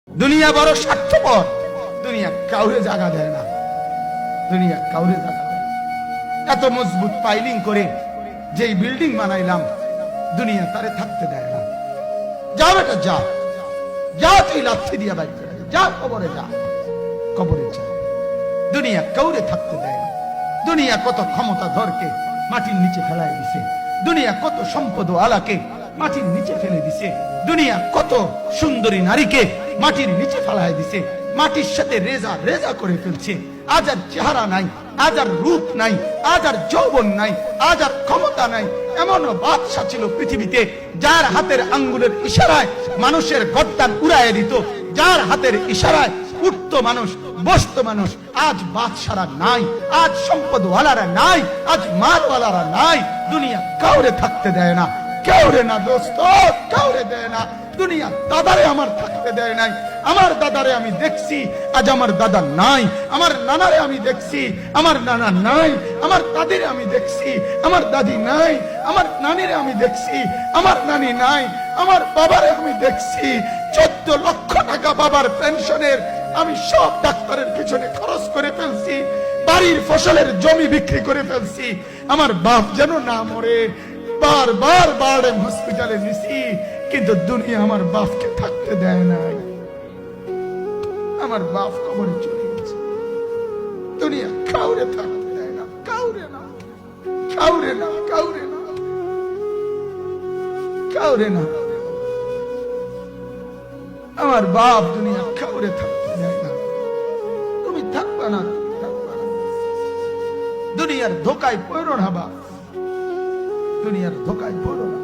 দুনিয়া বড় স্বার্থপর, দুনিয়া কাউরে জায়গা দেয় না, দুনিয়া কাউরে জায়গা দেয় না। এত মজবুত পাইলিং করে যেই বিল্ডিং বানাইলাম, দুনিয়া তারে থাকতে দেয় না। যা বেটা যা, যা তুই লাথি দিয়া বাইর করে দে, যা কবরে যা, কবরে যা। দুনিয়া কাউরে থাকতে দেয় না। দুনিয়া কত ক্ষমতা ধরকে মাটির নিচে ফেলাই দিছে, দুনিয়া কত সম্পদ আলাকে মাটির নিচে ফেলে দিছে, দুনিয়া কত সুন্দরী নারীকে মাটির নিচে ফেলাই দিছে, মাটির সাথে রেজা রেজা করে ফেলছে। আজ আর চেহারা নাই, আজ আর রূপ নাই, আজ আর যৌবন নাই, আজ আর ক্ষমতা নাই। এমন বাদশা ছিল পৃথিবীতে যার হাতের আঙ্গুলের ইশারায় মানুষের গর্দান উড়াইয়া দিত, যার হাতের ইশারায় উঠতো মানুষ, বসতো মানুষ। আজ বাদশারা নাই, আজ সম্পদওয়ালারা নাই, আজ মালওয়ালারা নাই। দুনিয়া কাউরে থাকতে দেয় না, কাউরে না দোস্ত, কাউরে দেয় না। দুনিয়া দাদারে আমার থাকতে দেয় নাই। আমার দাদারে আমি দেখছি, আজ আমার দাদা নাই। আমার নানারে আমি দেখছি, আমার নানা নাই। আমার দাদিরে আমি দেখছি, আমার দাদি নাই। আমার নানিরে আমি দেখছি, আমার নানি নাই। আমার বাবারে আমি দেখছি, 14 লক্ষ টাকা বাবার পেনশনের আমি সব ডাক্তারের পিছনে খরচ করে ফেলছি, বাড়ির ফসলের জমি বিক্রি করে ফেলছি। আমার বাপ যেন না মরে বারবার বারডেম হসপিটালে নিছি, কিন্তু দুনিয়া আমার বাপকে থাকতে দেয় নাই। আমার বাপ কবরে চলে গেছে। দুনিয়া কাউরে থাকতে দেয় না, কাউরে না, কাউরে না, কাউরে না, কাউরে না। আমার বাপ দুনিয়া কাউরে থাকতে দেয় না। তুমি থাকবা না, থাকবা না। দুনিয়ার ধোকায় পড়ো না বাপ, দুনিয়ার ধোকায় পড়ো না।